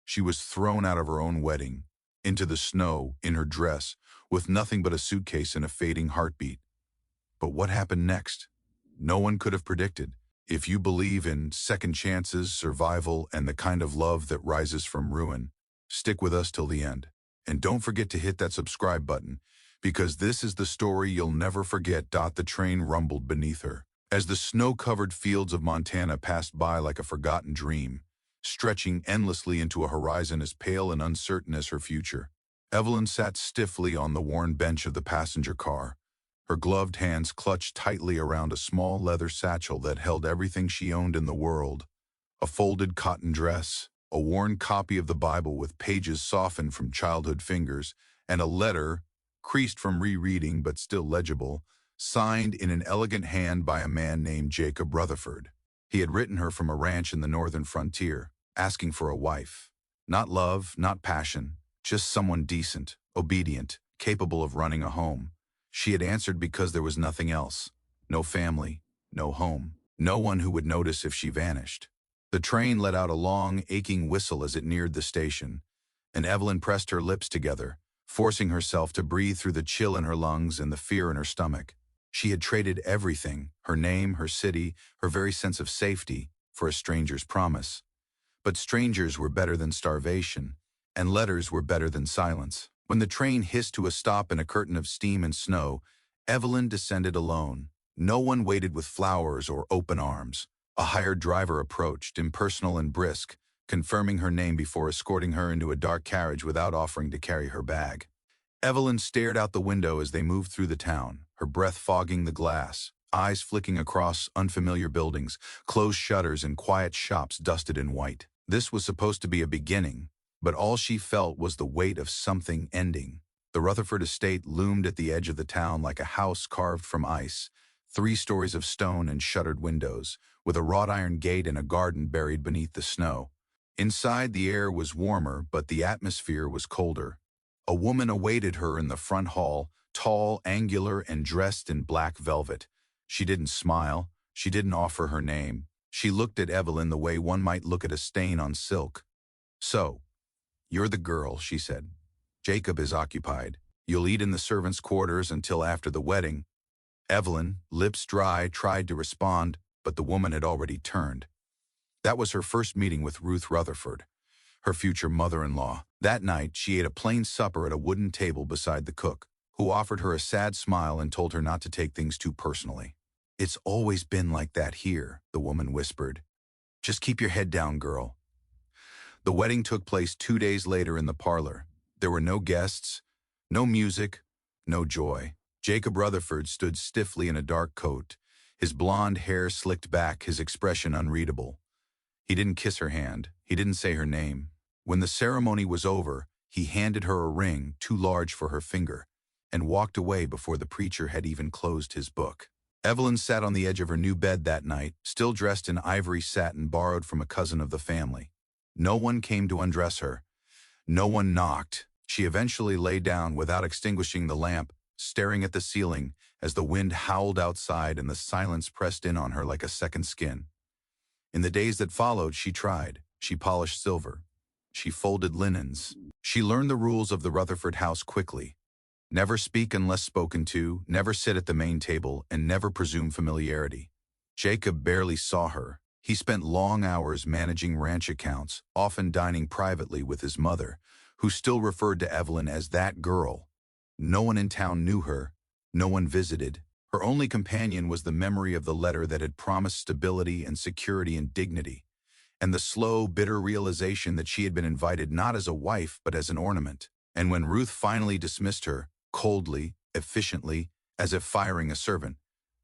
She was thrown out of her own wedding, into the snow, in her dress, with nothing but a suitcase and a fading heartbeat. But what happened next? No one could have predicted. If you believe in second chances, survival, and the kind of love that rises from ruin, stick with us till the end. And don't forget to hit that subscribe button, because this is the story you'll never forget. The train rumbled beneath her, as the snow-covered fields of Montana passed by like a forgotten dream, stretching endlessly into a horizon as pale and uncertain as her future. Evelyn sat stiffly on the worn bench of the passenger car, her gloved hands clutched tightly around a small leather satchel that held everything she owned in the world: a folded cotton dress, a worn copy of the Bible with pages softened from childhood fingers, and a letter, creased from rereading but still legible, signed in an elegant hand by a man named Jacob Rutherford. He had written her from a ranch in the northern frontier, asking for a wife. Not love, not passion, just someone decent, obedient, capable of running a home. She had answered because there was nothing else. No family, no home, no one who would notice if she vanished. The train let out a long, aching whistle as it neared the station, and Evelyn pressed her lips together, forcing herself to breathe through the chill in her lungs and the fear in her stomach. She had traded everything, her name, her city, her very sense of safety, for a stranger's promise. But strangers were better than starvation, and letters were better than silence. When the train hissed to a stop in a curtain of steam and snow, Evelyn descended alone. No one waited with flowers or open arms. A hired driver approached, impersonal and brisk, confirming her name before escorting her into a dark carriage without offering to carry her bag. Evelyn stared out the window as they moved through the town, her breath fogging the glass, eyes flicking across unfamiliar buildings, closed shutters, and quiet shops dusted in white. This was supposed to be a beginning, but all she felt was the weight of something ending. The Rutherford estate loomed at the edge of the town like a house carved from ice, 3 stories of stone and shuttered windows, with a wrought iron gate and a garden buried beneath the snow. Inside, the air was warmer, but the atmosphere was colder. A woman awaited her in the front hall, tall, angular, and dressed in black velvet. She didn't smile. She didn't offer her name. She looked at Evelyn the way one might look at a stain on silk. "So, you're the girl," she said. "Jacob is occupied. You'll eat in the servants' quarters until after the wedding." Evelyn, lips dry, tried to respond, but the woman had already turned. That was her first meeting with Ruth Rutherford, her future mother-in-law. That night, she ate a plain supper at a wooden table beside the cook, who offered her a sad smile and told her not to take things too personally. "It's always been like that here," the woman whispered. "Just keep your head down, girl." The wedding took place 2 days later in the parlor. There were no guests, no music, no joy. Jacob Rutherford stood stiffly in a dark coat, his blonde hair slicked back, his expression unreadable. He didn't kiss her hand. He didn't say her name. When the ceremony was over, he handed her a ring too large for her finger and walked away before the preacher had even closed his book. Evelyn sat on the edge of her new bed that night, still dressed in ivory satin borrowed from a cousin of the family. No one came to undress her. No one knocked. She eventually lay down without extinguishing the lamp, staring at the ceiling as the wind howled outside and the silence pressed in on her like a second skin. In the days that followed, she tried. She polished silver. She folded linens. She learned the rules of the Rutherford house quickly. Never speak unless spoken to, never sit at the main table, and never presume familiarity. Jacob barely saw her. He spent long hours managing ranch accounts, often dining privately with his mother, who still referred to Evelyn as that girl. No one in town knew her. No one visited. Her only companion was the memory of the letter that had promised stability and security and dignity, and the slow, bitter realization that she had been invited not as a wife but as an ornament. And when Ruth finally dismissed her, coldly, efficiently, as if firing a servant,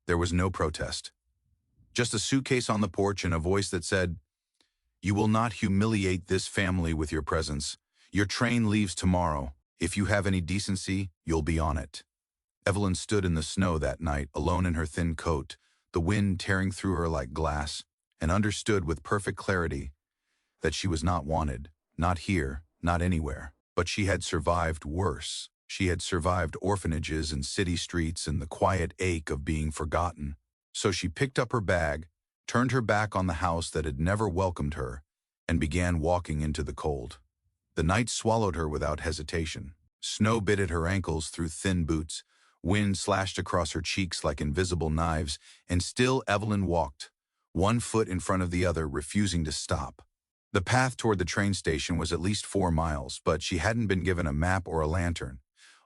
there was no protest. Just a suitcase on the porch and a voice that said, "You will not humiliate this family with your presence. Your train leaves tomorrow. If you have any decency, you'll be on it." Evelyn stood in the snow that night, alone in her thin coat, the wind tearing through her like glass, and understood with perfect clarity that she was not wanted, not here, not anywhere. But she had survived worse. She had survived orphanages and city streets and the quiet ache of being forgotten. So she picked up her bag, turned her back on the house that had never welcomed her, and began walking into the cold. The night swallowed her without hesitation. Snow bit at her ankles through thin boots. Wind slashed across her cheeks like invisible knives, and still Evelyn walked, one foot in front of the other, refusing to stop. The path toward the train station was at least 4 miles, but she hadn't been given a map or a lantern,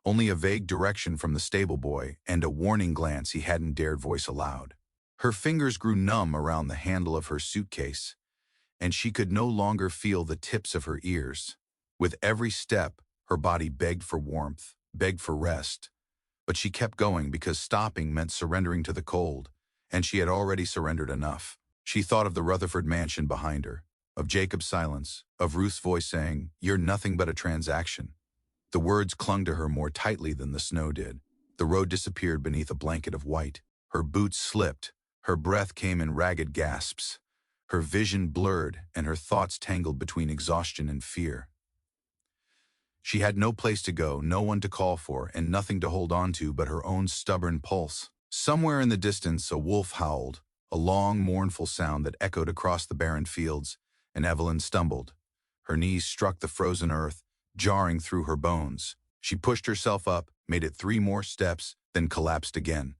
only a vague direction from the stable boy and a warning glance he hadn't dared voice aloud. Her fingers grew numb around the handle of her suitcase, and she could no longer feel the tips of her ears. With every step, her body begged for warmth, begged for rest. But she kept going because stopping meant surrendering to the cold, and she had already surrendered enough. She thought of the Rutherford mansion behind her, of Jacob's silence, of Ruth's voice saying, "You're nothing but a transaction." The words clung to her more tightly than the snow did. The road disappeared beneath a blanket of white. Her boots slipped. Her breath came in ragged gasps. Her vision blurred, and her thoughts tangled between exhaustion and fear. She had no place to go, no one to call for, and nothing to hold on to but her own stubborn pulse. Somewhere in the distance, a wolf howled, a long, mournful sound that echoed across the barren fields, and Evelyn stumbled. Her knees struck the frozen earth, jarring through her bones. She pushed herself up, made it 3 more steps, then collapsed again.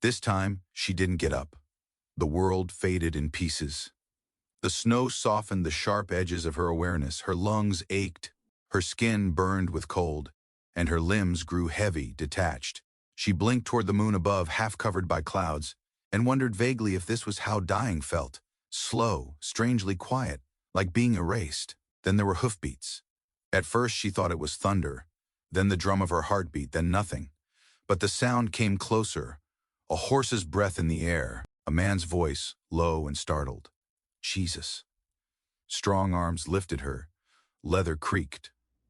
This time, she didn't get up. The world faded in pieces. The snow softened the sharp edges of her awareness. Her lungs ached. Her skin burned with cold, and her limbs grew heavy, detached. She blinked toward the moon above, half covered by clouds, and wondered vaguely if this was how dying felt. Slow, strangely quiet, like being erased. Then there were hoofbeats. At first she thought it was thunder, then the drum of her heartbeat, then nothing. But the sound came closer, a horse's breath in the air, a man's voice, low and startled. Jesus. Strong arms lifted her. Leather creaked.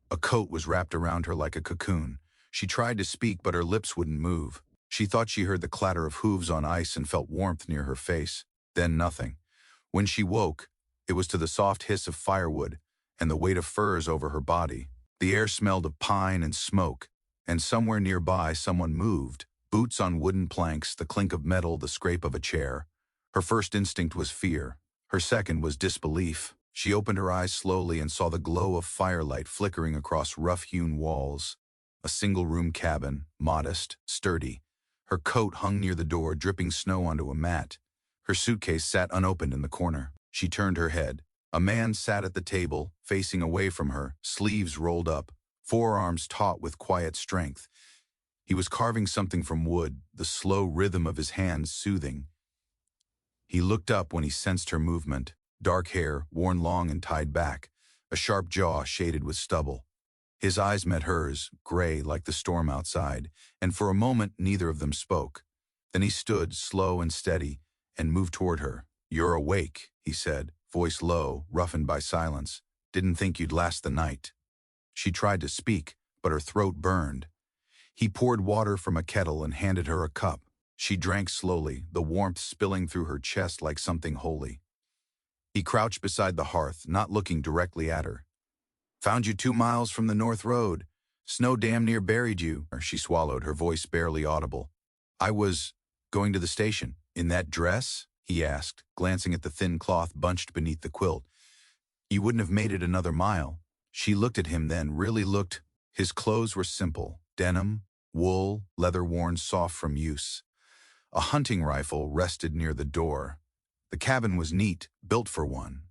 A coat was wrapped around her like a cocoon. She tried to speak, but her lips wouldn't move. She thought she heard the clatter of hooves on ice and felt warmth near her face. Then nothing. When she woke, it was to the soft hiss of firewood and the weight of furs over her body. The air smelled of pine and smoke, and somewhere nearby someone moved. Boots on wooden planks, the clink of metal, the scrape of a chair. Her first instinct was fear. Her second was disbelief. She opened her eyes slowly and saw the glow of firelight flickering across rough-hewn walls. A single-room cabin, modest, sturdy. Her coat hung near the door, dripping snow onto a mat. Her suitcase sat unopened in the corner. She turned her head. A man sat at the table, facing away from her, sleeves rolled up, forearms taut with quiet strength. He was carving something from wood, the slow rhythm of his hands soothing. He looked up when he sensed her movement. Dark hair, worn long and tied back, a sharp jaw shaded with stubble. His eyes met hers, gray like the storm outside, and for a moment neither of them spoke. Then he stood, slow and steady, and moved toward her. "You're awake," he said, voice low, roughened by silence. "Didn't think you'd last the night." She tried to speak, but her throat burned. He poured water from a kettle and handed her a cup. She drank slowly, the warmth spilling through her chest like something holy. He crouched beside the hearth, not looking directly at her. "Found you 2 miles from the North Road. Snow damn near buried you." She swallowed, her voice barely audible. "I was going to the station." "In that dress?" he asked, glancing at the thin cloth bunched beneath the quilt. "You wouldn't have made it another mile." She looked at him then, really looked. His clothes were simple, denim, wool, leather worn soft from use. A hunting rifle rested near the door. The cabin was neat, built for one.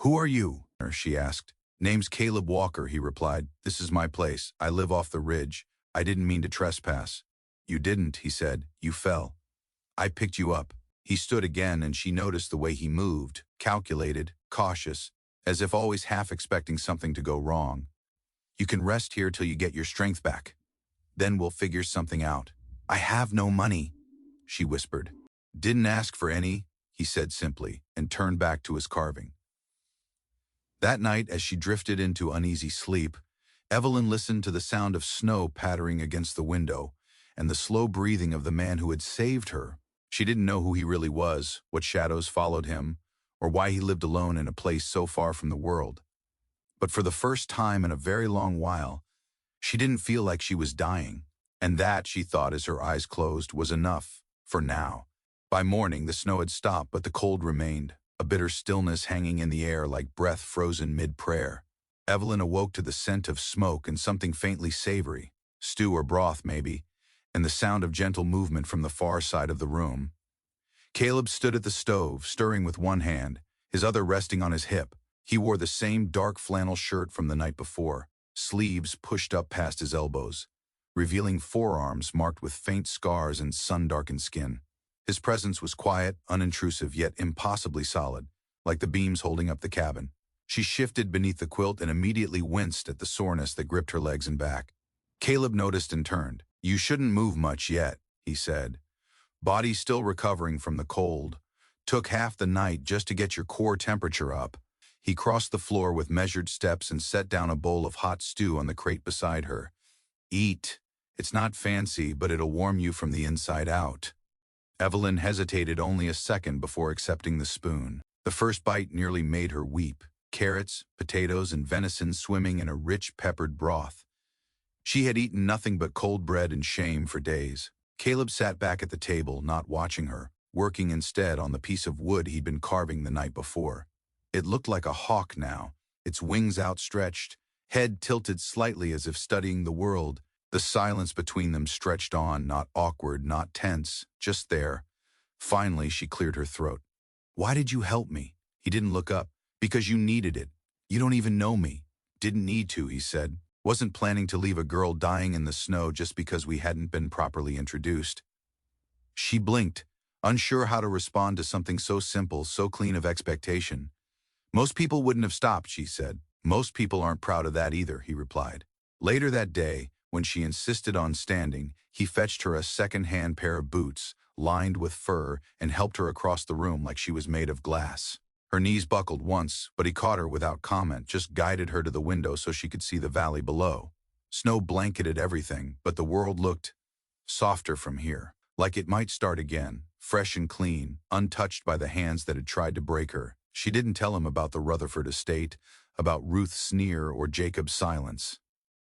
"Who are you?" she asked. "Name's Caleb Walker," he replied. "This is my place. I live off the ridge. I didn't mean to trespass." "You didn't," he said. "You fell. I picked you up." He stood again, and she noticed the way he moved, calculated, cautious, as if always half expecting something to go wrong. "You can rest here till you get your strength back. Then we'll figure something out." "I have no money," she whispered. "Didn't ask for any," he said simply, and turned back to his carving. That night, as she drifted into uneasy sleep, Evelyn listened to the sound of snow pattering against the window and the slow breathing of the man who had saved her. She didn't know who he really was, what shadows followed him, or why he lived alone in a place so far from the world. But for the first time in a very long while, she didn't feel like she was dying, and that, she thought as her eyes closed, was enough, for now. By morning, the snow had stopped, but the cold remained, a bitter stillness hanging in the air like breath frozen mid-prayer. Evelyn awoke to the scent of smoke and something faintly savory, stew or broth maybe, and the sound of gentle movement from the far side of the room. Caleb stood at the stove, stirring with one hand, his other resting on his hip. He wore the same dark flannel shirt from the night before, sleeves pushed up past his elbows, revealing forearms marked with faint scars and sun-darkened skin. His presence was quiet, unintrusive, yet impossibly solid, like the beams holding up the cabin. She shifted beneath the quilt and immediately winced at the soreness that gripped her legs and back. Caleb noticed and turned. "You shouldn't move much yet," he said. "Body still recovering from the cold. Took half the night just to get your core temperature up." He crossed the floor with measured steps and set down a bowl of hot stew on the crate beside her. "Eat. It's not fancy, but it'll warm you from the inside out." Evelyn hesitated only a second before accepting the spoon. The first bite nearly made her weep. Carrots, potatoes, and venison swimming in a rich peppered broth. She had eaten nothing but cold bread and shame for days. Caleb sat back at the table, not watching her, working instead on the piece of wood he'd been carving the night before. It looked like a hawk now, its wings outstretched, head tilted slightly as if studying the world. The silence between them stretched on, not awkward, not tense, just there. Finally, she cleared her throat. "Why did you help me?" He didn't look up. "Because you needed it. You don't even know me." "Didn't need to," he said. "Wasn't planning to leave a girl dying in the snow just because we hadn't been properly introduced." She blinked, unsure how to respond to something so simple, so clean of expectation. "Most people wouldn't have stopped," she said. "Most people aren't proud of that either," he replied. Later that day, when she insisted on standing, he fetched her a second-hand pair of boots, lined with fur, and helped her across the room like she was made of glass. Her knees buckled once, but he caught her without comment, just guided her to the window so she could see the valley below. Snow blanketed everything, but the world looked softer from here, like it might start again, fresh and clean, untouched by the hands that had tried to break her. She didn't tell him about the Rutherford estate, about Ruth's sneer or Jacob's silence.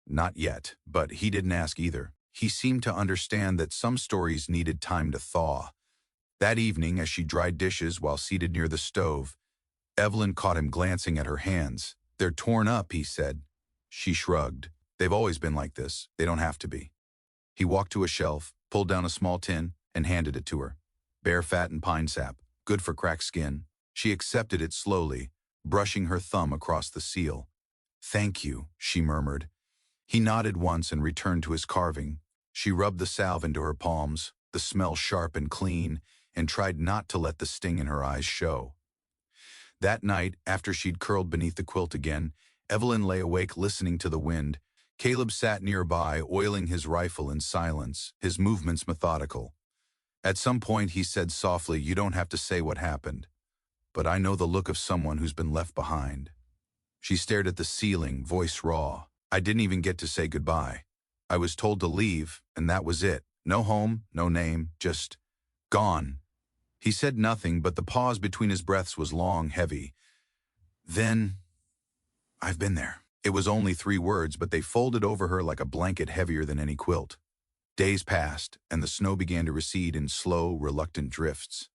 Not yet, but he didn't ask either. He seemed to understand that some stories needed time to thaw. That evening, as she dried dishes while seated near the stove, Evelyn caught him glancing at her hands. "They're torn up," he said. She shrugged. "They've always been like this. They don't have to be." He walked to a shelf, pulled down a small tin, and handed it to her. Bear fat and pine sap, good for cracked skin. She accepted it slowly, brushing her thumb across the seal. "Thank you," she murmured. He nodded once and returned to his carving. She rubbed the salve into her palms, the smell sharp and clean, and tried not to let the sting in her eyes show. That night, after she'd curled beneath the quilt again, Evelyn lay awake listening to the wind. Caleb sat nearby, oiling his rifle in silence, his movements methodical. At some point he said softly, "You don't have to say what happened, but I know the look of someone who's been left behind." She stared at the ceiling, voice raw. "I didn't even get to say goodbye. I was told to leave, and that was it. No home, no name, just gone." He said nothing, but the pause between his breaths was long, heavy. "Then, I've been there." It was only 3 words, but they folded over her like a blanket heavier than any quilt. Days passed, and the snow began to recede in slow, reluctant drifts.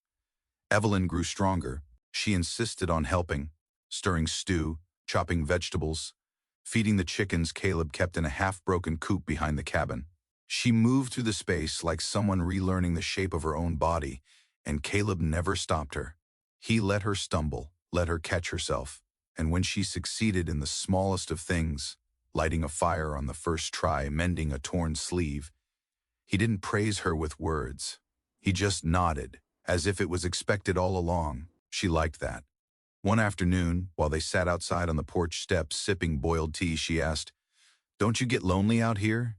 Evelyn grew stronger. She insisted on helping, stirring stew, chopping vegetables, feeding the chickens Caleb kept in a half-broken coop behind the cabin. She moved through the space like someone relearning the shape of her own body, and Caleb never stopped her. He let her stumble, let her catch herself, and when she succeeded in the smallest of things, lighting a fire on the first try, mending a torn sleeve, he didn't praise her with words. He just nodded, as if it was expected all along. She liked that. One afternoon, while they sat outside on the porch steps sipping boiled tea, she asked, "Don't you get lonely out here?"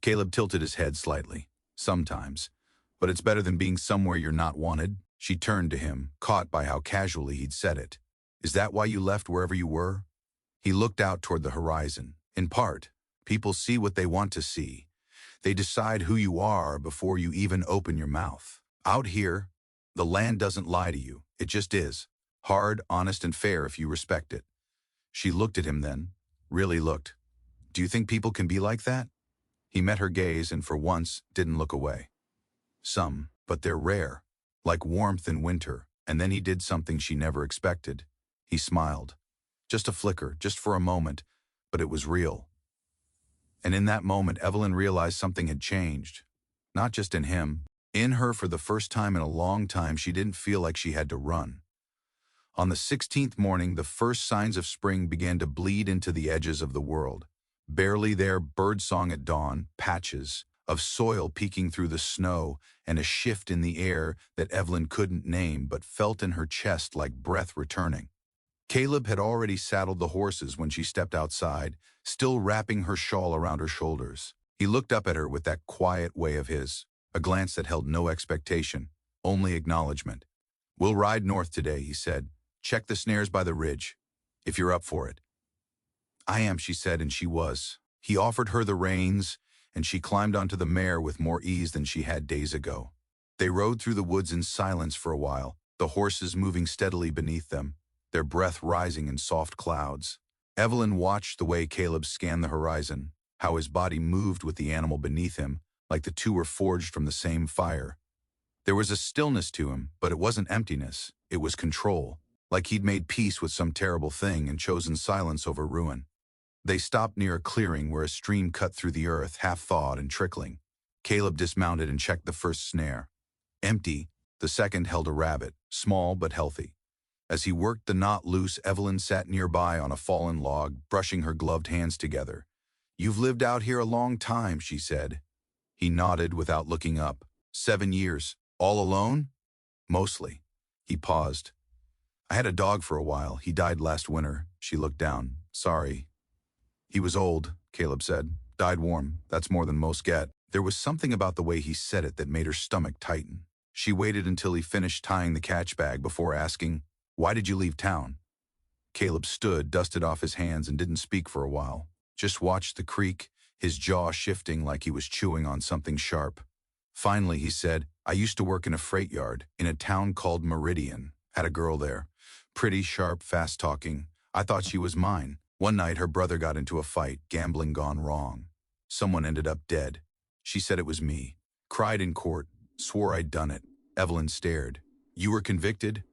Caleb tilted his head slightly. "Sometimes. But it's better than being somewhere you're not wanted." She turned to him, caught by how casually he'd said it. "Is that why you left wherever you were?" He looked out toward the horizon. "In part. People see what they want to see. They decide who you are before you even open your mouth. Out here, the land doesn't lie to you. It just is. Hard, honest, and fair if you respect it." She looked at him then, really looked. "Do you think people can be like that?" He met her gaze and for once didn't look away. "Some, but they're rare, like warmth in winter." And then he did something she never expected. He smiled. Just a flicker, just for a moment, but it was real. And in that moment, Evelyn realized something had changed. Not just in him. In her, for the first time in a long time, she didn't feel like she had to run. On the 16th morning, the first signs of spring began to bleed into the edges of the world. Barely there, birdsong at dawn, patches of soil peeking through the snow, and a shift in the air that Evelyn couldn't name but felt in her chest like breath returning. Caleb had already saddled the horses when she stepped outside, still wrapping her shawl around her shoulders. He looked up at her with that quiet way of his, a glance that held no expectation, only acknowledgement. "We'll ride north today," he said. "Check the snares by the ridge, if you're up for it." "I am," she said, and she was. He offered her the reins, and she climbed onto the mare with more ease than she had days ago. They rode through the woods in silence for a while, the horses moving steadily beneath them, their breath rising in soft clouds. Evelyn watched the way Caleb scanned the horizon, how his body moved with the animal beneath him, like the two were forged from the same fire. There was a stillness to him, but it wasn't emptiness, it was control, like he'd made peace with some terrible thing and chosen silence over ruin. They stopped near a clearing where a stream cut through the earth, half-thawed and trickling. Caleb dismounted and checked the first snare. Empty, the second held a rabbit, small but healthy. As he worked the knot loose, Evelyn sat nearby on a fallen log, brushing her gloved hands together. "You've lived out here a long time," she said. He nodded without looking up. 7 years. All alone?" "Mostly." He paused. "I had a dog for a while. He died last winter." She looked down. "Sorry." "He was old," Caleb said. "Died warm. That's more than most get." There was something about the way he said it that made her stomach tighten. She waited until he finished tying the catch bag before asking, "Why did you leave town?" Caleb stood, dusted off his hands, and didn't speak for a while. Just watched the creek, his jaw shifting like he was chewing on something sharp. Finally, he said, "I used to work in a freight yard in a town called Meridian. Had a girl there. Pretty, sharp, fast-talking. I thought she was mine. One night, her brother got into a fight, gambling gone wrong. Someone ended up dead. She said it was me. Cried in court. Swore I'd done it." Evelyn stared. "You were convicted?"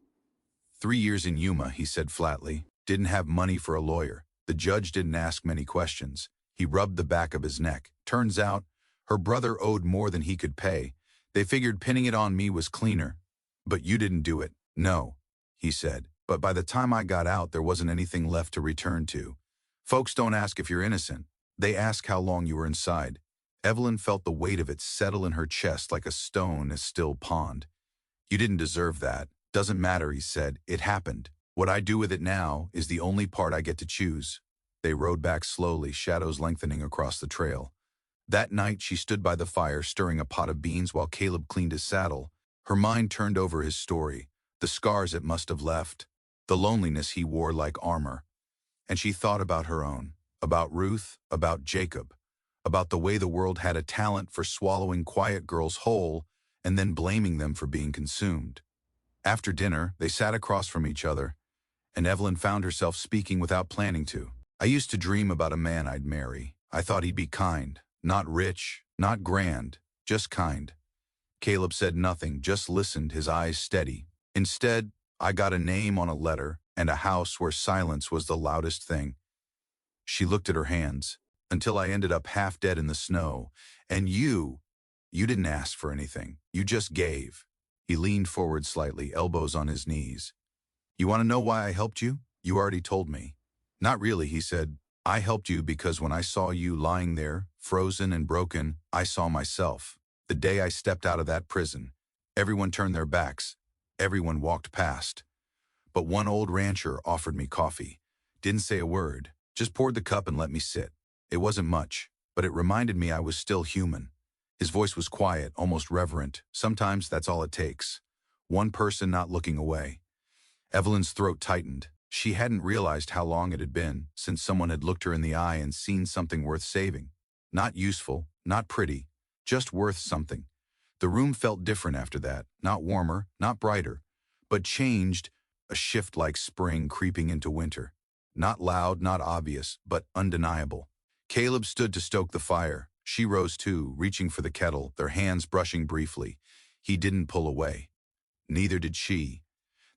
3 years in Yuma," he said flatly. "Didn't have money for a lawyer. The judge didn't ask many questions." He rubbed the back of his neck. "Turns out, her brother owed more than he could pay. They figured pinning it on me was cleaner. But you didn't do it." "No," he said. "But by the time I got out, there wasn't anything left to return to. Folks don't ask if you're innocent. They ask how long you were inside." Evelyn felt the weight of it settle in her chest like a stone in a still pond. "You didn't deserve that. Doesn't matter," he said. "It happened. What I do with it now is the only part I get to choose." They rode back slowly, shadows lengthening across the trail. That night, she stood by the fire, stirring a pot of beans while Caleb cleaned his saddle. Her mind turned over his story, the scars it must have left, the loneliness he wore like armor. And she thought about her own, about Ruth, about Jacob, about the way the world had a talent for swallowing quiet girls whole and then blaming them for being consumed. After dinner, they sat across from each other, and Evelyn found herself speaking without planning to. "I used to dream about a man I'd marry. I thought he'd be kind, not rich, not grand, just kind." Caleb said nothing, just listened, his eyes steady. "Instead, I got a name on a letter and a house where silence was the loudest thing." She looked at her hands. "Until I ended up half dead in the snow. And you didn't ask for anything. You just gave." He leaned forward slightly, elbows on his knees. "You want to know why I helped you? You already told me." "Not really," he said. "I helped you because when I saw you lying there, frozen and broken, I saw myself. The day I stepped out of that prison, everyone turned their backs. Everyone walked past. But one old rancher offered me coffee. Didn't say a word, just poured the cup and let me sit. It wasn't much, but it reminded me I was still human." His voice was quiet, almost reverent. Sometimes that's all it takes. One person not looking away. Evelyn's throat tightened. She hadn't realized how long it had been since someone had looked her in the eye and seen something worth saving. Not useful, not pretty, just worth something. The room felt different after that, not warmer, not brighter, but changed, a shift like spring creeping into winter. Not loud, not obvious, but undeniable. Caleb stood to stoke the fire. She rose too, reaching for the kettle, their hands brushing briefly. He didn't pull away. Neither did she.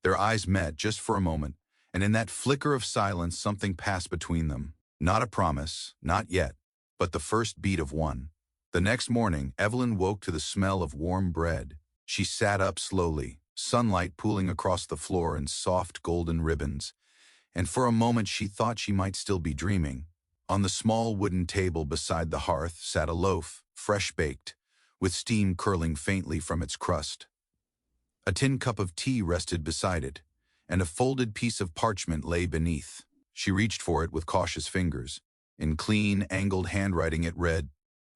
Their eyes met just for a moment, And in that flicker of silence, something passed between them. Not a promise, not yet, but the first beat of one. The next morning, Evelyn woke to the smell of warm bread. She sat up slowly, sunlight pooling across the floor in soft golden ribbons, and for a moment she thought she might still be dreaming. On the small wooden table beside the hearth sat a loaf, fresh baked, with steam curling faintly from its crust. A tin cup of tea rested beside it, and a folded piece of parchment lay beneath. She reached for it with cautious fingers. In clean, angled handwriting it read,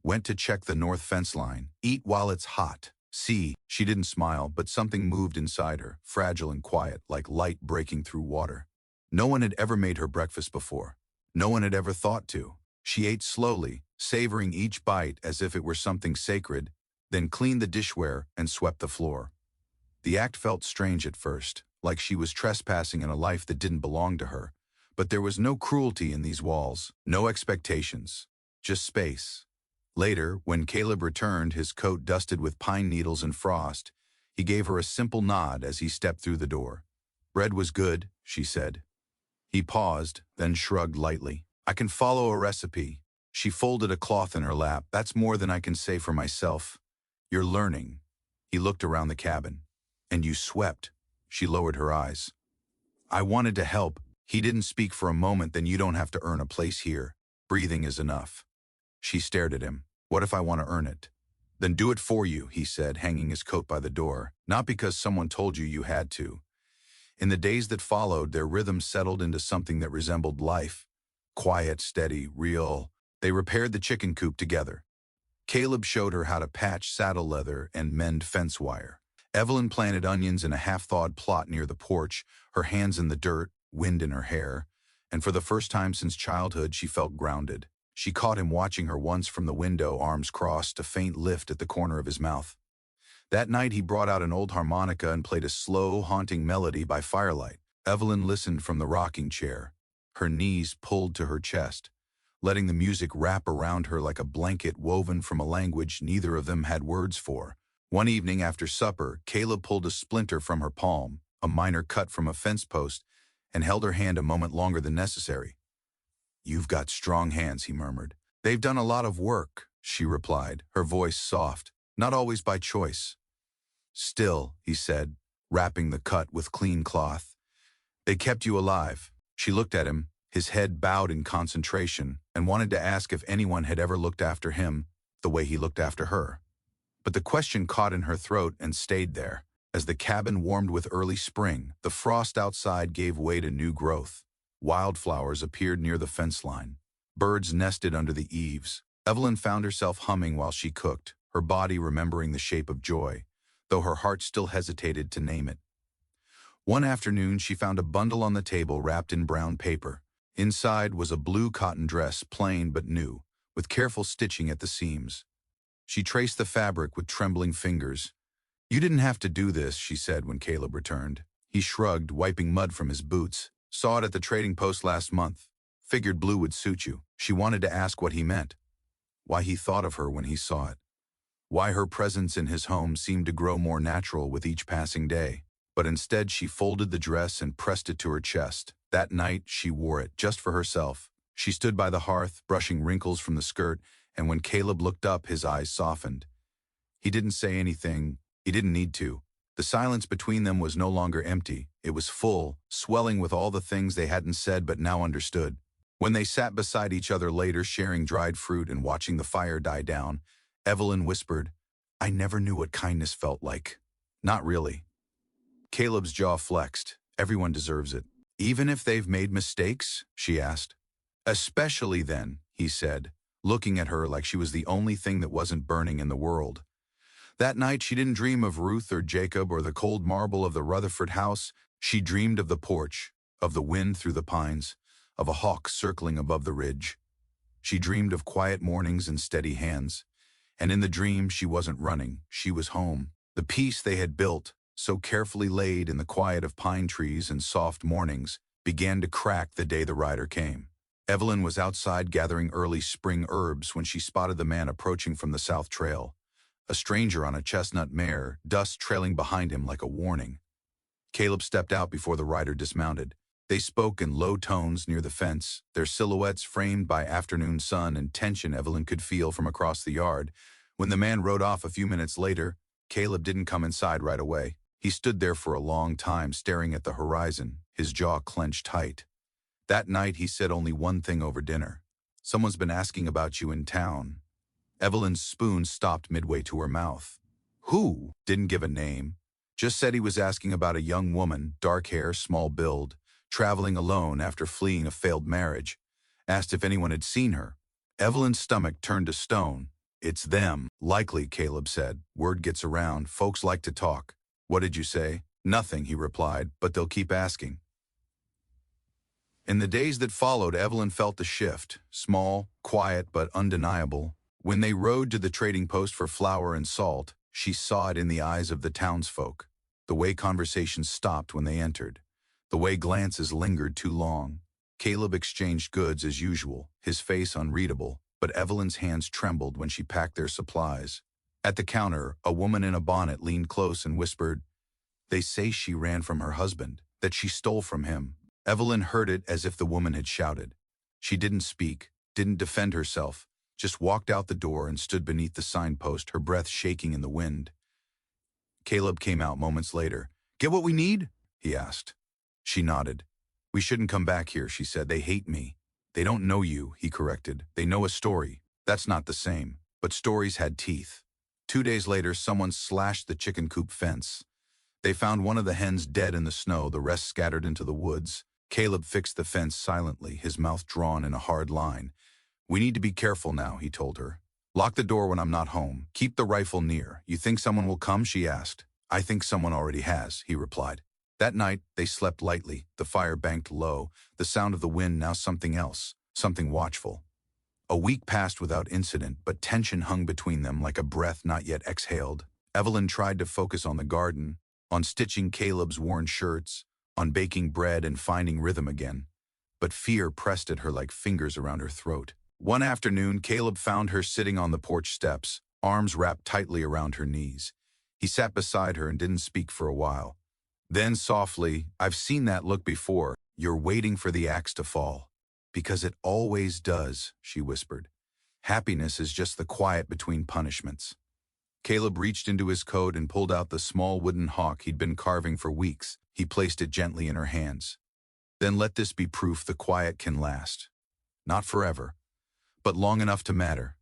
"Went to check the north fence line. Eat while it's hot. See." She didn't smile, but something moved inside her, fragile and quiet, like light breaking through water. No one had ever made her breakfast before. No one had ever thought to. She ate slowly, savoring each bite as if it were something sacred, then cleaned the dishware and swept the floor. The act felt strange at first, like she was trespassing in a life that didn't belong to her. But there was no cruelty in these walls, no expectations, just space. Later, when Caleb returned, his coat dusted with pine needles and frost, he gave her a simple nod as he stepped through the door. "Bread was good," she said. He paused, then shrugged lightly. "I can follow a recipe." She folded a cloth in her lap. "That's more than I can say for myself. You're learning." He looked around the cabin. "And you swept." She lowered her eyes. "I wanted to help." He didn't speak for a moment. "Then you don't have to earn a place here. Breathing is enough." She stared at him. "What if I want to earn it?" "Then do it for you," he said, hanging his coat by the door. "Not because someone told you you had to." In the days that followed, their rhythm settled into something that resembled life. Quiet, steady, real. They repaired the chicken coop together. Caleb showed her how to patch saddle leather and mend fence wire. Evelyn planted onions in a half-thawed plot near the porch, her hands in the dirt, wind in her hair, and for the first time since childhood she felt grounded. She caught him watching her once from the window, arms crossed, a faint lift at the corner of his mouth. That night he brought out an old harmonica and played a slow, haunting melody by firelight. Evelyn listened from the rocking chair, her knees pulled to her chest, letting the music wrap around her like a blanket woven from a language neither of them had words for. One evening after supper, Caleb pulled a splinter from her palm, a minor cut from a fence post, and held her hand a moment longer than necessary. "You've got strong hands," he murmured. "They've done a lot of work," she replied, her voice soft, "not always by choice." "Still," he said, wrapping the cut with clean cloth, "they kept you alive." She looked at him, his head bowed in concentration, and wanted to ask if anyone had ever looked after him the way he looked after her. But the question caught in her throat and stayed there. As the cabin warmed with early spring, the frost outside gave way to new growth. Wildflowers appeared near the fence line. Birds nested under the eaves. Evelyn found herself humming while she cooked, her body remembering the shape of joy, though her heart still hesitated to name it. One afternoon, she found a bundle on the table wrapped in brown paper. Inside was a blue cotton dress, plain but new, with careful stitching at the seams. She traced the fabric with trembling fingers. "You didn't have to do this," she said when Caleb returned. He shrugged, wiping mud from his boots. "Saw it at the trading post last month. Figured blue would suit you." She wanted to ask what he meant, why he thought of her when he saw it, why her presence in his home seemed to grow more natural with each passing day. But instead she folded the dress and pressed it to her chest. That night she wore it, just for herself. She stood by the hearth, brushing wrinkles from the skirt, and when Caleb looked up, his eyes softened. He didn't say anything. He didn't need to. The silence between them was no longer empty. It was full, swelling with all the things they hadn't said but now understood. When they sat beside each other later, sharing dried fruit and watching the fire die down, Evelyn whispered, "I never knew what kindness felt like." "Not really." Caleb's jaw flexed. "Everyone deserves it." "Even if they've made mistakes?" she asked. "Especially then," he said, looking at her like she was the only thing that wasn't burning in the world. That night she didn't dream of Ruth or Jacob or the cold marble of the Rutherford house. She dreamed of the porch, of the wind through the pines, of a hawk circling above the ridge. She dreamed of quiet mornings and steady hands. And in the dream she wasn't running, she was home. The peace they had built, so carefully laid in the quiet of pine trees and soft mornings, began to crack the day the rider came. Evelyn was outside gathering early spring herbs when she spotted the man approaching from the south trail. A stranger on a chestnut mare, dust trailing behind him like a warning. Caleb stepped out before the rider dismounted. They spoke in low tones near the fence, their silhouettes framed by afternoon sun and tension Evelyn could feel from across the yard. When the man rode off a few minutes later, Caleb didn't come inside right away. He stood there for a long time, staring at the horizon, his jaw clenched tight. That night, he said only one thing over dinner. "Someone's been asking about you in town." Evelyn's spoon stopped midway to her mouth. "Who?" Didn't give a name. Just said he was asking about a young woman, dark hair, small build, traveling alone after fleeing a failed marriage. Asked if anyone had seen her. Evelyn's stomach turned to stone. "It's them." "Likely," Caleb said. "Word gets around. Folks like to talk." "What did you say?" "Nothing," he replied, "but they'll keep asking." In the days that followed, Evelyn felt the shift, small, quiet, but undeniable. When they rode to the trading post for flour and salt, she saw it in the eyes of the townsfolk. The way conversations stopped when they entered. The way glances lingered too long. Caleb exchanged goods as usual, his face unreadable, but Evelyn's hands trembled when she packed their supplies. At the counter, a woman in a bonnet leaned close and whispered, "They say she ran from her husband, that she stole from him." Evelyn heard it as if the woman had shouted. She didn't speak, didn't defend herself, just walked out the door and stood beneath the signpost, her breath shaking in the wind. Caleb came out moments later. "Get what we need?" he asked. She nodded. "We shouldn't come back here," she said. "They hate me." "They don't know you," he corrected. "They know a story." "That's not the same." But stories had teeth. 2 days later, someone slashed the chicken coop fence. They found one of the hens dead in the snow, the rest scattered into the woods. Caleb fixed the fence silently, his mouth drawn in a hard line. "We need to be careful now," he told her. "Lock the door when I'm not home. Keep the rifle near." "You think someone will come?" she asked. "I think someone already has," he replied. That night, they slept lightly, the fire banked low, the sound of the wind now something else, something watchful. A week passed without incident, but tension hung between them like a breath not yet exhaled. Evelyn tried to focus on the garden, on stitching Caleb's worn shirts, on baking bread and finding rhythm again. But fear pressed at her like fingers around her throat. One afternoon, Caleb found her sitting on the porch steps, arms wrapped tightly around her knees. He sat beside her and didn't speak for a while. Then softly, "I've seen that look before. You're waiting for the axe to fall." "Because it always does," she whispered. "Happiness is just the quiet between punishments." Caleb reached into his coat and pulled out the small wooden hawk he'd been carving for weeks. He placed it gently in her hands. "Then let this be proof the quiet can last. Not forever, but long enough to matter."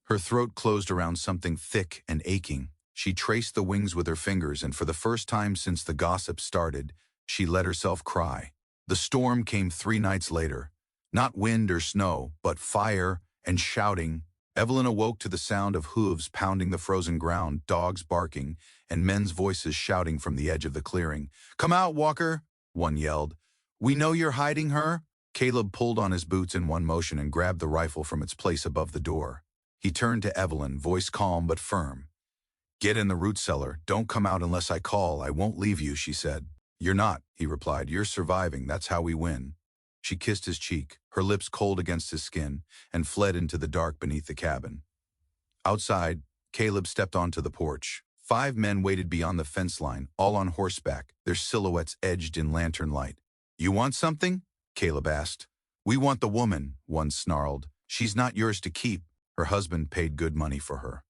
Her throat closed around something thick and aching. She traced the wings with her fingers, and for the first time since the gossip started, she let herself cry. The storm came 3 nights later. Not wind or snow, but fire and shouting. Evelyn awoke to the sound of hooves pounding the frozen ground, dogs barking, and men's voices shouting from the edge of the clearing. "Come out, Walker," one yelled. "We know you're hiding her." Caleb pulled on his boots in one motion and grabbed the rifle from its place above the door. He turned to Evelyn, voice calm but firm. "Get in the root cellar. Don't come out unless I call. I won't leave you," she said. "You're not," he replied. "You're surviving. That's how we win." She kissed his cheek, her lips cold against his skin, and fled into the dark beneath the cabin. Outside, Caleb stepped onto the porch. 5 men waited beyond the fence line, all on horseback, their silhouettes edged in lantern light. "You want something?" Caleb asked. "We want the woman," one snarled. "She's not yours to keep. Her husband paid good money for her."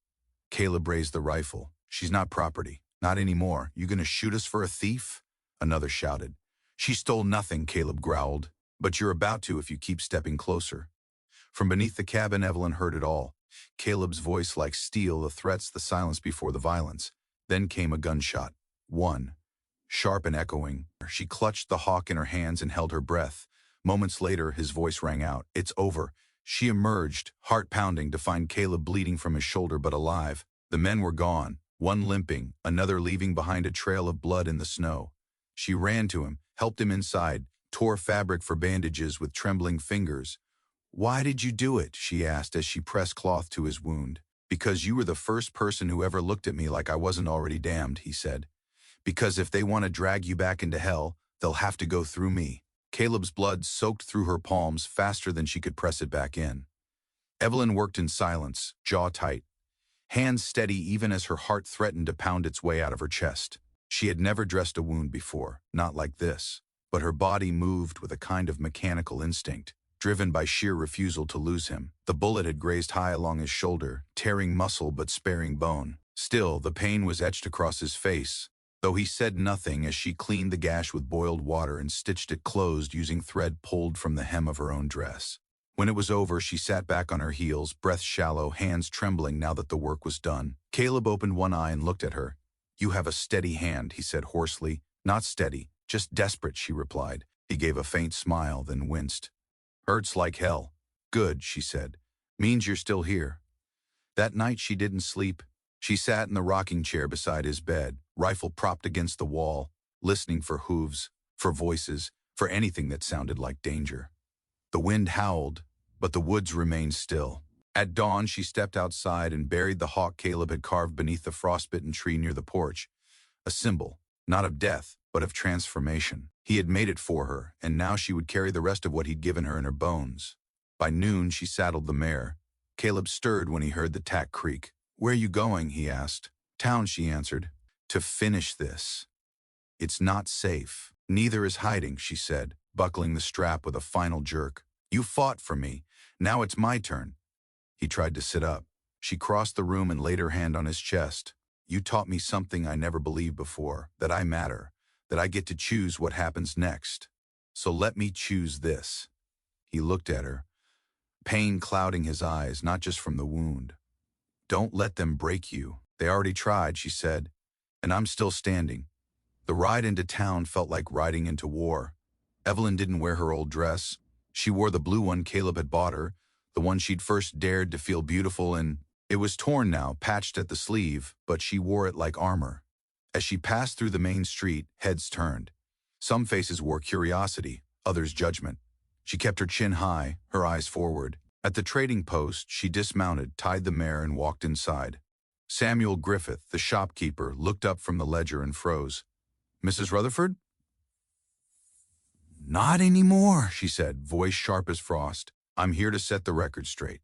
Caleb raised the rifle. "She's not property. Not anymore. You gonna shoot us for a thief?" Another shouted. "She stole nothing," Caleb growled. "But you're about to if you keep stepping closer." From beneath the cabin, Evelyn heard it all. Caleb's voice like steel, the threats, the silence before the violence. Then came a gunshot. One. Sharp and echoing. She clutched the hawk in her hands and held her breath. Moments later, his voice rang out. "It's over." She emerged, heart pounding, to find Caleb bleeding from his shoulder but alive. The men were gone, one limping, another leaving behind a trail of blood in the snow. She ran to him, helped him inside, tore fabric for bandages with trembling fingers. "Why did you do it?" she asked as she pressed cloth to his wound. "Because you were the first person who ever looked at me like I wasn't already damned," he said. "Because if they want to drag you back into hell, they'll have to go through me." Caleb's blood soaked through her palms faster than she could press it back in. Evelyn worked in silence, jaw tight, hands steady even as her heart threatened to pound its way out of her chest. She had never dressed a wound before, not like this. but her body moved with a kind of mechanical instinct, driven by sheer refusal to lose him. The bullet had grazed high along his shoulder, tearing muscle but sparing bone. Still, the pain was etched across his face, though he said nothing as she cleaned the gash with boiled water and stitched it closed using thread pulled from the hem of her own dress. When it was over, she sat back on her heels, breath shallow, hands trembling now that the work was done. Caleb opened one eye and looked at her. "You have a steady hand," he said hoarsely. "Not steady, just desperate," she replied. He gave a faint smile, then winced. "Hurts like hell." "Good," she said. "Means you're still here." That night she didn't sleep. She sat in the rocking chair beside his bed, rifle propped against the wall, listening for hooves, for voices, for anything that sounded like danger. The wind howled, but the woods remained still. At dawn, she stepped outside and buried the hawk Caleb had carved beneath the frostbitten tree near the porch, a symbol, not of death, but of transformation. He had made it for her, and now she would carry the rest of what he'd given her in her bones. By noon, she saddled the mare. Caleb stirred when he heard the tack creak. "Where are you going?" he asked. "Town," she answered. "To finish this." "It's not safe." "Neither is hiding," she said, buckling the strap with a final jerk. "You fought for me. Now it's my turn." He tried to sit up. She crossed the room and laid her hand on his chest. "You taught me something I never believed before, that I matter, that I get to choose what happens next. So let me choose this." He looked at her, pain clouding his eyes, not just from the wound. "Don't let them break you. They already tried," she said, "and I'm still standing." The ride into town felt like riding into war. Evelyn didn't wear her old dress. She wore the blue one Caleb had bought her, the one she'd first dared to feel beautiful in. It was torn now, patched at the sleeve, but she wore it like armor. As she passed through the main street, heads turned. Some faces wore curiosity, others judgment. She kept her chin high, her eyes forward. At the trading post, she dismounted, tied the mare, and walked inside. Samuel Griffith, the shopkeeper, looked up from the ledger and froze. "Mrs. Rutherford?" "Not anymore," she said, voice sharp as frost. "I'm here to set the record straight."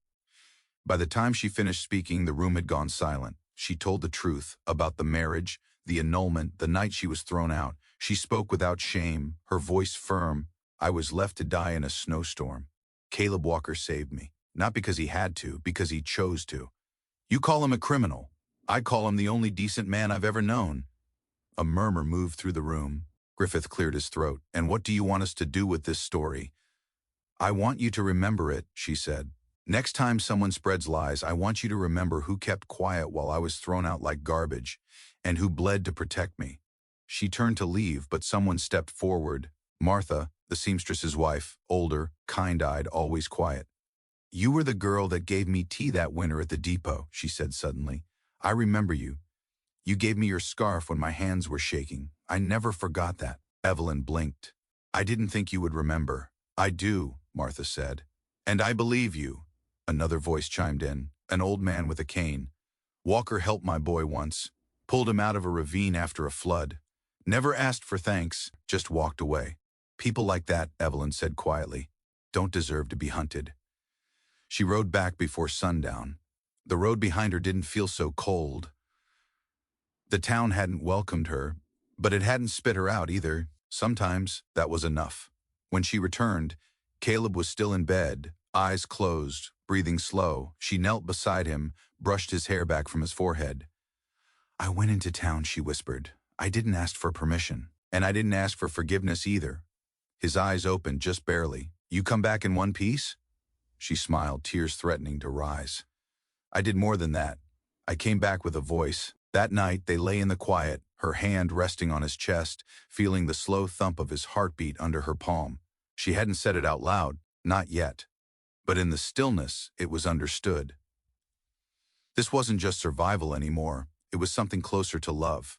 By the time she finished speaking, the room had gone silent. She told the truth about the marriage, the annulment, the night she was thrown out. She spoke without shame, her voice firm. "I was left to die in a snowstorm. Caleb Walker saved me. Not because he had to, because he chose to. You call him a criminal. I call him the only decent man I've ever known." A murmur moved through the room. Griffith cleared his throat. "And what do you want us to do with this story?" "I want you to remember it," she said. "Next time someone spreads lies, I want you to remember who kept quiet while I was thrown out like garbage, and who bled to protect me." She turned to leave, but someone stepped forward. Martha, the seamstress's wife, older, kind-eyed, always quiet. "You were the girl that gave me tea that winter at the depot," she said suddenly. "I remember you. You gave me your scarf when my hands were shaking. I never forgot that." Evelyn blinked. "I didn't think you would remember." "I do," Martha said. "And I believe you." Another voice chimed in, an old man with a cane. "Walker helped my boy once, pulled him out of a ravine after a flood. Never asked for thanks, just walked away. People like that," Evelyn said quietly, "don't deserve to be hunted." She rode back before sundown. The road behind her didn't feel so cold. The town hadn't welcomed her, but it hadn't spit her out either. Sometimes that was enough. When she returned, Caleb was still in bed, eyes closed, breathing slow. She knelt beside him, brushed his hair back from his forehead. "I went into town," she whispered. "I didn't ask for permission, and I didn't ask for forgiveness either." His eyes opened just barely. "You come back in one piece?" She smiled, tears threatening to rise. "I did more than that. I came back with a voice." That night, they lay in the quiet, her hand resting on his chest, feeling the slow thump of his heartbeat under her palm. She hadn't said it out loud, not yet. But in the stillness, it was understood. This wasn't just survival anymore. It was something closer to love.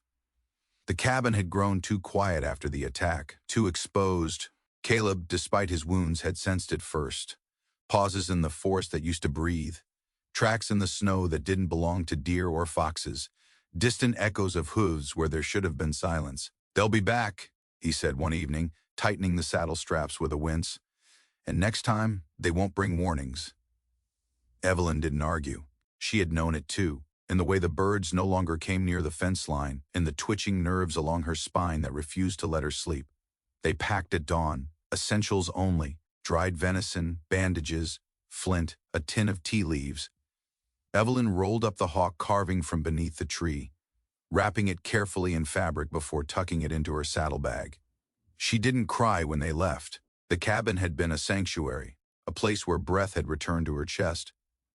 The cabin had grown too quiet after the attack, too exposed. Caleb, despite his wounds, had sensed it first. Pauses in the forest that used to breathe. Tracks in the snow that didn't belong to deer or foxes. Distant echoes of hooves where there should have been silence. "They'll be back," he said one evening, tightening the saddle straps with a wince. "And next time, they won't bring warnings." Evelyn didn't argue. She had known it too, in the way the birds no longer came near the fence line, in the twitching nerves along her spine that refused to let her sleep. They packed at dawn, essentials only, dried venison, bandages, flint, a tin of tea leaves. Evelyn rolled up the hawk carving from beneath the tree, wrapping it carefully in fabric before tucking it into her saddlebag. She didn't cry when they left. The cabin had been a sanctuary, a place where breath had returned to her chest.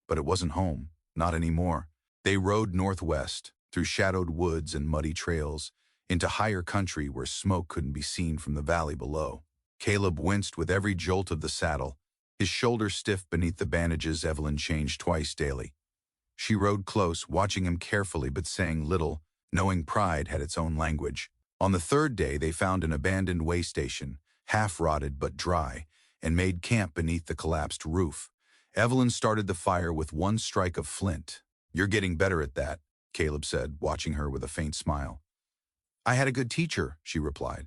But it wasn't home, not anymore. They rode northwest, through shadowed woods and muddy trails, into higher country where smoke couldn't be seen from the valley below. Caleb winced with every jolt of the saddle, his shoulders stiff beneath the bandages Evelyn changed twice daily. She rode close, watching him carefully but saying little, knowing pride had its own language. On the third day they found an abandoned way station, half-rotted but dry, and made camp beneath the collapsed roof. Evelyn started the fire with one strike of flint. "You're getting better at that," Caleb said, watching her with a faint smile. "I had a good teacher," she replied.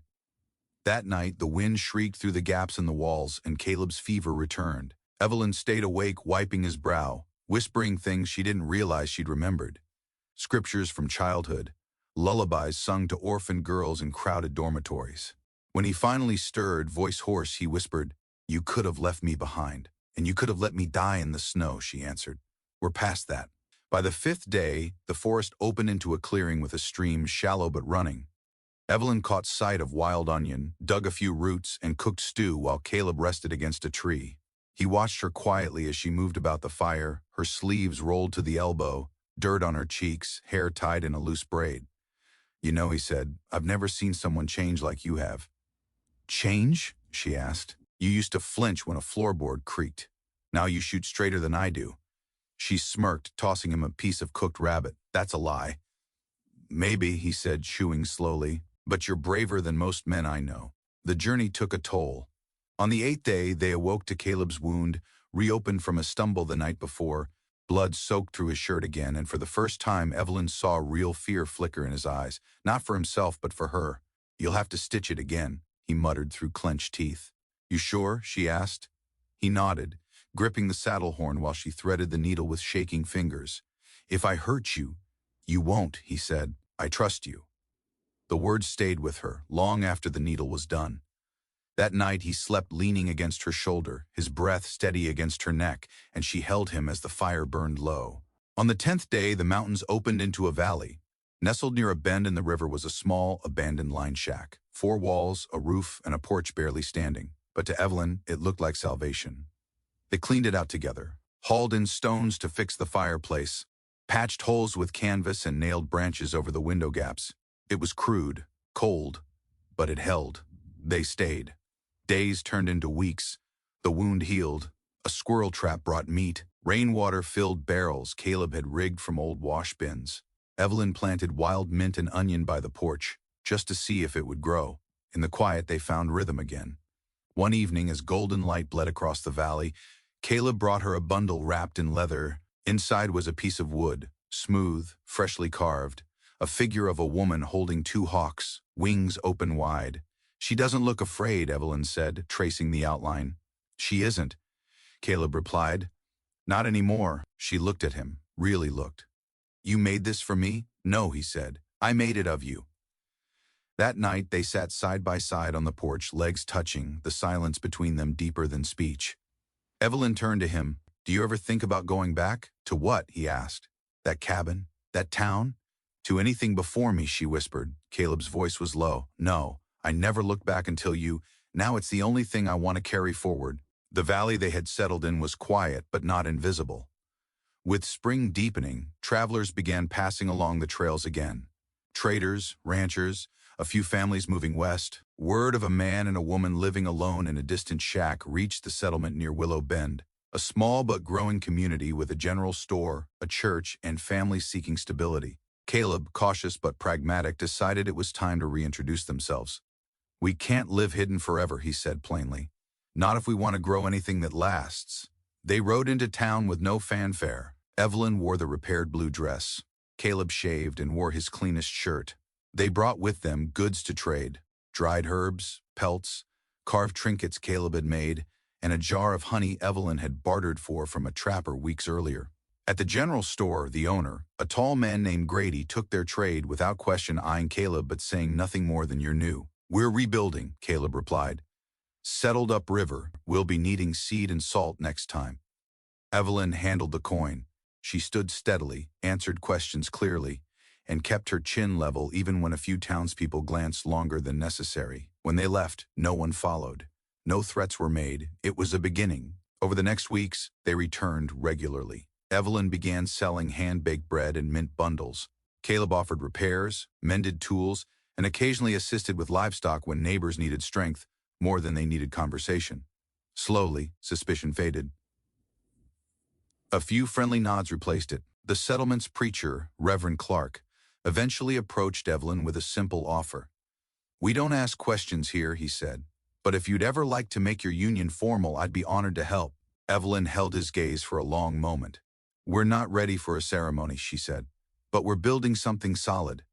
That night, the wind shrieked through the gaps in the walls, and Caleb's fever returned. Evelyn stayed awake, wiping his brow, whispering things she didn't realize she'd remembered. Scriptures from childhood, lullabies sung to orphan girls in crowded dormitories. When he finally stirred, voice hoarse, he whispered, "You could have left me behind, and you could have let me die in the snow," she answered. "We're past that." By the fifth day, the forest opened into a clearing with a stream shallow but running. Evelyn caught sight of wild onion, dug a few roots, and cooked stew while Caleb rested against a tree. He watched her quietly as she moved about the fire, her sleeves rolled to the elbow, dirt on her cheeks, hair tied in a loose braid. "You know," he said, "I've never seen someone change like you have." "Change?" she asked. "You used to flinch when a floorboard creaked. Now you shoot straighter than I do." She smirked, tossing him a piece of cooked rabbit. "That's a lie." "Maybe," he said, chewing slowly, "but you're braver than most men I know." The journey took a toll. On the 8th day, they awoke to Caleb's wound, reopened from a stumble the night before. Blood soaked through his shirt again, and for the first time, Evelyn saw real fear flicker in his eyes, not for himself, but for her. "You'll have to stitch it again," he muttered through clenched teeth. "You sure?" she asked. He nodded, gripping the saddle horn while she threaded the needle with shaking fingers. "If I hurt you, you won't," he said. "I trust you." The words stayed with her, long after the needle was done. That night he slept leaning against her shoulder, his breath steady against her neck, and she held him as the fire burned low. On the 10th day, the mountains opened into a valley. Nestled near a bend in the river was a small, abandoned line shack. 4 walls, a roof, and a porch barely standing. But to Evelyn, it looked like salvation. They cleaned it out together, hauled in stones to fix the fireplace, patched holes with canvas and nailed branches over the window gaps. It was crude, cold, but it held. They stayed. Days turned into weeks. The wound healed. A squirrel trap brought meat. Rainwater filled barrels Caleb had rigged from old wash bins. Evelyn planted wild mint and onion by the porch, just to see if it would grow. In the quiet, they found rhythm again. One evening, as golden light bled across the valley, Caleb brought her a bundle wrapped in leather. Inside was a piece of wood, smooth, freshly carved, a figure of a woman holding 2 hawks, wings open wide. "She doesn't look afraid," Evelyn said, tracing the outline. "She isn't," Caleb replied. "Not anymore." She looked at him, really looked. "You made this for me?" "No," he said. "I made it of you." That night they sat side by side on the porch, legs touching, the silence between them deeper than speech. Evelyn turned to him. "Do you ever think about going back?" "To what?" he asked. "That cabin? That town?" "To anything before me," she whispered. Caleb's voice was low. "No, I never looked back until you. Now it's the only thing I want to carry forward." The valley they had settled in was quiet, but not invisible. With spring deepening, travelers began passing along the trails again. Traders, ranchers, a few families moving west. Word of a man and a woman living alone in a distant shack reached the settlement near Willow Bend, a small but growing community with a general store, a church, and families seeking stability. Caleb, cautious but pragmatic, decided it was time to reintroduce themselves. "We can't live hidden forever," he said plainly. "Not if we want to grow anything that lasts." They rode into town with no fanfare. Evelyn wore the repaired blue dress. Caleb shaved and wore his cleanest shirt. They brought with them goods to trade, dried herbs, pelts, carved trinkets Caleb had made, and a jar of honey Evelyn had bartered for from a trapper weeks earlier. At the general store, the owner, a tall man named Grady, took their trade without question, eyeing Caleb but saying nothing more than "You're new. We're rebuilding, Caleb replied. Settled upriver, we'll be needing seed and salt next time. Evelyn handled the coin. She stood steadily, answered questions clearly, and kept her chin level even when a few townspeople glanced longer than necessary. When they left, no one followed. No threats were made. It was a beginning. Over the next weeks, they returned regularly. Evelyn began selling hand-baked bread and mint bundles. Caleb offered repairs, mended tools, and occasionally assisted with livestock when neighbors needed strength more than they needed conversation. Slowly, suspicion faded. A few friendly nods replaced it. The settlement's preacher, Reverend Clark, eventually approached Evelyn with a simple offer. "We don't ask questions here," he said, "but if you'd ever like to make your union formal, I'd be honored to help." Evelyn held his gaze for a long moment. "We're not ready for a ceremony," she said, "but we're building something solid."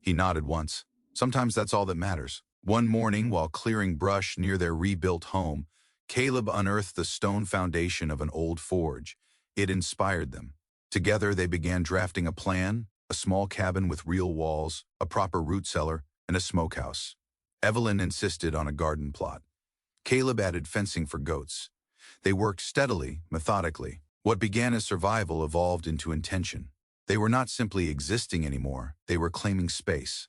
He nodded once. Sometimes that's all that matters. One morning, while clearing brush near their rebuilt home, Caleb unearthed the stone foundation of an old forge. It inspired them. Together, they began drafting a plan: a small cabin with real walls, a proper root cellar, and a smokehouse. Evelyn insisted on a garden plot. Caleb added fencing for goats. They worked steadily, methodically. What began as survival evolved into intention. They were not simply existing anymore, they were claiming space.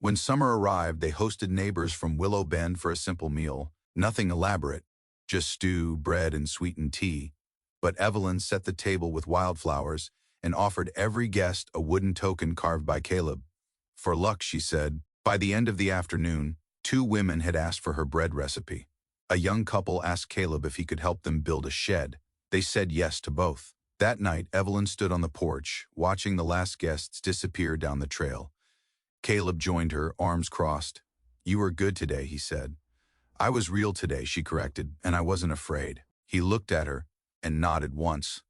When summer arrived, they hosted neighbors from Willow Bend for a simple meal. Nothing elaborate, just stew, bread, and sweetened tea. But Evelyn set the table with wildflowers and offered every guest a wooden token carved by Caleb. For luck, she said. By the end of the afternoon, 2 women had asked for her bread recipe. A young couple asked Caleb if he could help them build a shed. They said yes to both. That night, Evelyn stood on the porch, watching the last guests disappear down the trail. Caleb joined her, arms crossed. "You were good today," he said. "I was real today," she corrected, "and I wasn't afraid." He looked at her and nodded once.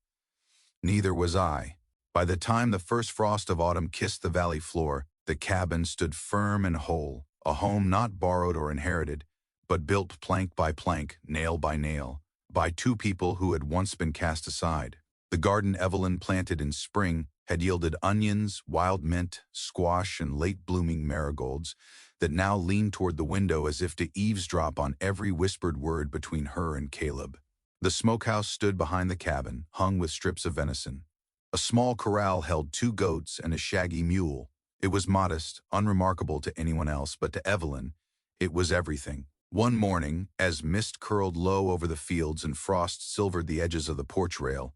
"Neither was I." By the time the first frost of autumn kissed the valley floor, the cabin stood firm and whole, a home not borrowed or inherited, but built plank by plank, nail by nail, by 2 people who had once been cast aside. The garden Evelyn planted in spring had yielded onions, wild mint, squash, and late-blooming marigolds that now leaned toward the window as if to eavesdrop on every whispered word between her and Caleb. The smokehouse stood behind the cabin, hung with strips of venison. A small corral held 2 goats and a shaggy mule. It was modest, unremarkable to anyone else, but to Evelyn, it was everything. One morning, as mist curled low over the fields and frost silvered the edges of the porch rail,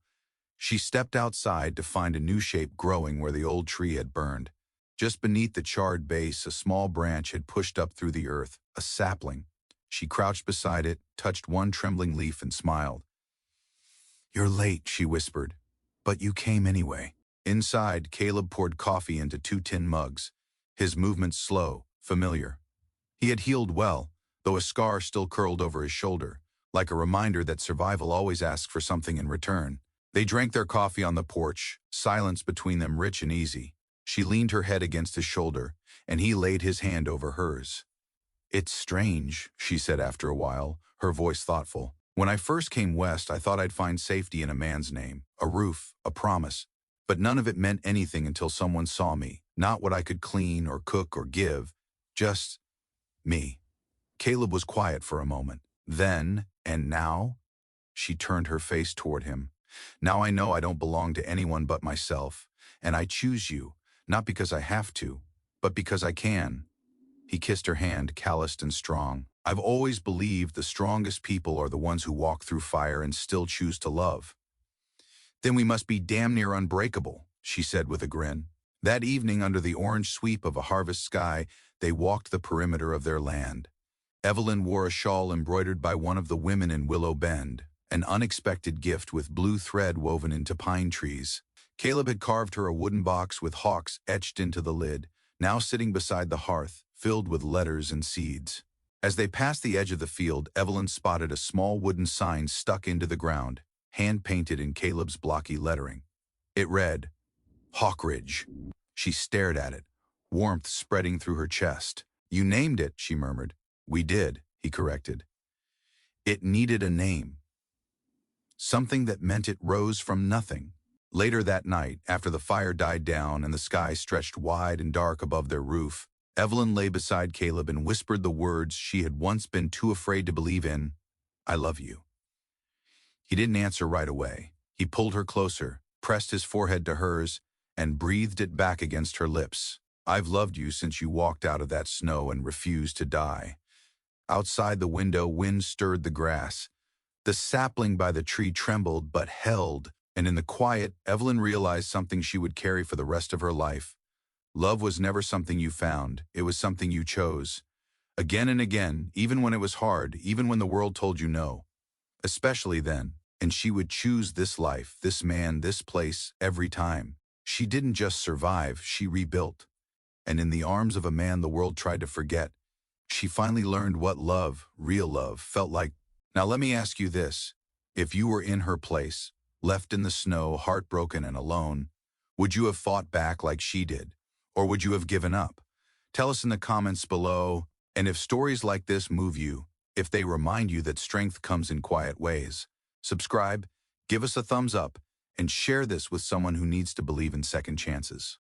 she stepped outside to find a new shape growing where the old tree had burned. Just beneath the charred base, a small branch had pushed up through the earth, a sapling. She crouched beside it, touched one trembling leaf, and smiled. "You're late," she whispered, "but you came anyway." Inside, Caleb poured coffee into 2 tin mugs, his movements slow, familiar. He had healed well, though a scar still curled over his shoulder, like a reminder that survival always asks for something in return. They drank their coffee on the porch, silence between them rich and easy. She leaned her head against his shoulder, and he laid his hand over hers. "It's strange," she said after a while, her voice thoughtful. "When I first came west, I thought I'd find safety in a man's name, a roof, a promise. But none of it meant anything until someone saw me, not what I could clean or cook or give, just me." Caleb was quiet for a moment. Then, and now? She turned her face toward him. "Now I know I don't belong to anyone but myself, and I choose you, not because I have to, but because I can." He kissed her hand, calloused and strong. "I've always believed the strongest people are the ones who walk through fire and still choose to love." "Then we must be damn near unbreakable," she said with a grin. That evening, under the orange sweep of a harvest sky, they walked the perimeter of their land. Evelyn wore a shawl embroidered by one of the women in Willow Bend, an unexpected gift with blue thread woven into pine trees. Caleb had carved her a wooden box with hawks etched into the lid, now sitting beside the hearth, filled with letters and seeds. As they passed the edge of the field, Evelyn spotted a small wooden sign stuck into the ground, hand-painted in Caleb's blocky lettering. It read, "Hawkridge." She stared at it, warmth spreading through her chest. "You named it," she murmured. "We did," he corrected. It needed a name. Something that meant it rose from nothing. Later that night, after the fire died down and the sky stretched wide and dark above their roof, Evelyn lay beside Caleb and whispered the words she had once been too afraid to believe in, "I love you." He didn't answer right away. He pulled her closer, pressed his forehead to hers, and breathed it back against her lips. "I've loved you since you walked out of that snow and refused to die." Outside the window, wind stirred the grass. The sapling by the tree trembled but held, and in the quiet, Evelyn realized something she would carry for the rest of her life. Love was never something you found, it was something you chose. Again and again, even when it was hard, even when the world told you no. Especially then, and she would choose this life, this man, this place, every time. She didn't just survive, she rebuilt. And in the arms of a man the world tried to forget, she finally learned what love, real love, felt like. Now let me ask you this. If you were in her place, left in the snow, heartbroken and alone, would you have fought back like she did? Or would you have given up? Tell us in the comments below. And if stories like this move you, if they remind you that strength comes in quiet ways, subscribe, give us a thumbs up, and share this with someone who needs to believe in second chances.